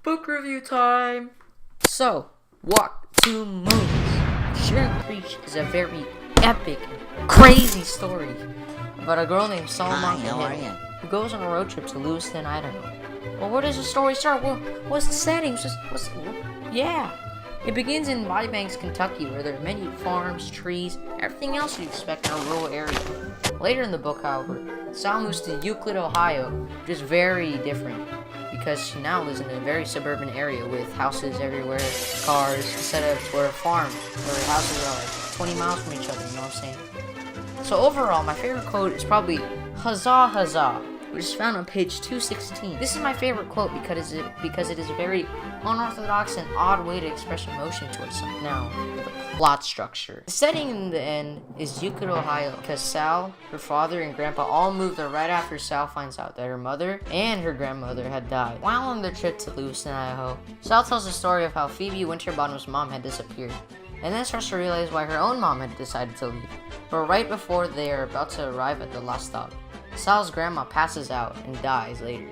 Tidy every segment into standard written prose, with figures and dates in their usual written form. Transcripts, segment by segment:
Book review time! So, Walk to Moons. Sharing Creech is a very epic, crazy story about a girl named Salma who goes on a road trip to Lewiston, Idaho. Well, where does the story start? Well, what's the setting? Yeah. It begins in Banks, Kentucky, where there are many farms, trees, everything else you'd expect in a rural area. Later in the book, however, Sal moves to Euclid, Ohio, which is very different because she now lives in a very suburban area with houses everywhere, cars, instead of where a farm, where houses are like 20 miles from each other, you know what I'm saying? So overall, my favorite quote is probably "Huzzah, huzzah," which is found on page 216. This is my favorite quote because it is a very unorthodox and odd way to express emotion towards something. Now, the plot structure. The setting in the end is Euclid, Ohio, because Sal, her father, and grandpa all moved there right after Sal finds out that her mother and her grandmother had died. While on their trip to Lewiston, Idaho, Sal tells the story of how Phoebe Winterbottom's mom had disappeared, and then starts to realize why her own mom had decided to leave. But right before they are about to arrive at the last stop, Sal's grandma passes out and dies later.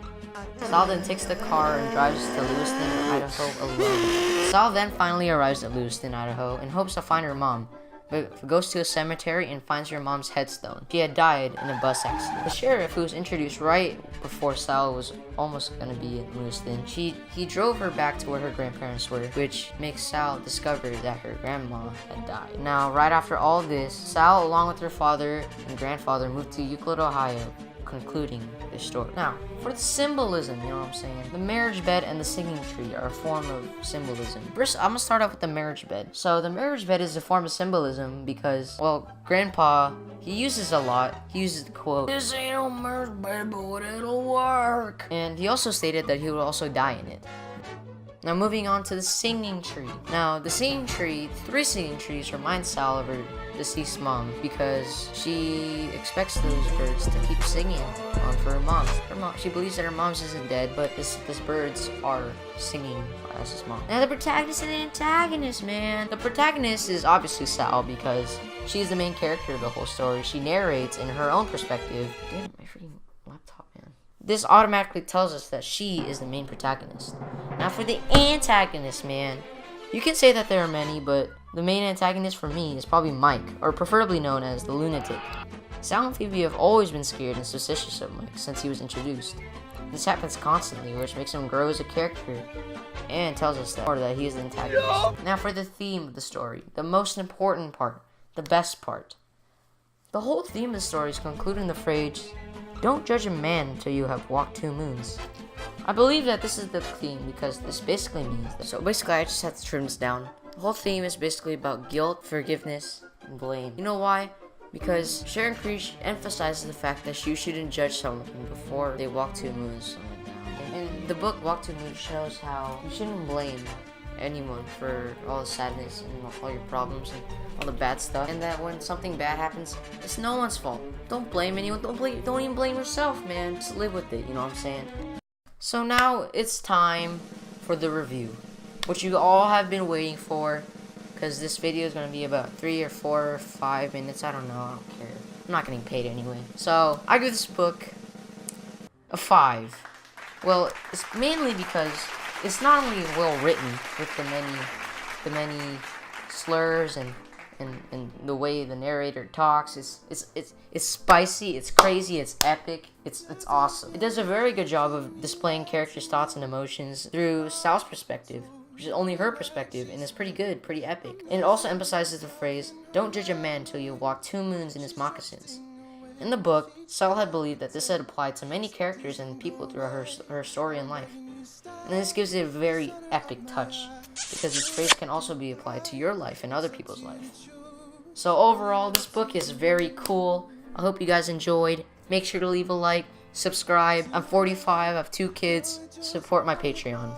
Sal then takes the car and drives to Lewiston, Idaho alone. Sal then finally arrives at Lewiston, Idaho in hopes to find her mom, but goes to a cemetery and finds her mom's headstone. She had died in a bus accident. The sheriff, who was introduced right before Sal was almost gonna be in Lewiston, he drove her back to where her grandparents were, which makes Sal discover that her grandma had died. Now, right after all this, Sal, along with her father and grandfather, moved to Euclid, Ohio, concluding the story. Now, for the symbolism, you know what I'm saying? The marriage bed and the singing tree are a form of symbolism. First, I'm gonna start off with the marriage bed. So, the marriage bed is a form of symbolism because, well, Grandpa, he uses a lot. He uses the quote, "This ain't no marriage bed, but it'll work." And he also stated that he would also die in it. Now, moving on to the singing tree. Now, the singing tree, 3 singing trees remind Sal of her deceased mom because she expects those birds to keep singing on for her mom. She believes that her mom's isn't dead, but this birds are singing as his mom. Now, the protagonist and the antagonist, man. The protagonist is obviously Sal because she's the main character of the whole story. She narrates in her own perspective. Damn, my freaking laptop, man. This automatically tells us that she is the main protagonist. Now for the antagonist, man, you can say that there are many, but the main antagonist for me is probably Mike, or preferably known as the lunatic. Sal and Phoebe have always been scared and suspicious of Mike since he was introduced. This happens constantly, which makes him grow as a character and tells us that he is the antagonist. Now for the theme of the story, the most important part, the best part. The whole theme of the story is concluded in the phrase, "Don't judge a man until you have walked 2 moons." I believe that this is the theme because this basically means that. So basically, I just have to trim this down. The whole theme is basically about guilt, forgiveness, and blame. You know why? Because Sharon Creech emphasizes the fact that you shouldn't judge someone before they walk 2 moons. And the book Walk 2 Moons shows how you shouldn't blame anyone for all the sadness and all your problems and all the bad stuff, and that when something bad happens, it's no one's fault. Don't blame anyone. Don't even blame yourself, man. Just live with it. You know what I'm saying? So now it's time for the review, which you all have been waiting for, because this video is gonna be about 3 or 4 or 5 minutes. I don't know. I don't care. I'm not getting paid anyway. So I give this book a 5. Well, it's mainly because it's not only well written with the many slurs and the way the narrator talks. It's spicy, it's crazy, it's epic, it's awesome. It does a very good job of displaying characters' thoughts and emotions through Sal's perspective, which is only her perspective, and it's pretty good, pretty epic. And it also emphasizes the phrase, "Don't judge a man until you walk 2 moons in his moccasins." In the book, Sal had believed that this had applied to many characters and people throughout her story and life. And this gives it a very epic touch, because this phrase can also be applied to your life and other people's life. So overall, this book is very cool. I hope you guys enjoyed. Make sure to leave a like, subscribe. I'm 45, I have 2 kids. Support my Patreon.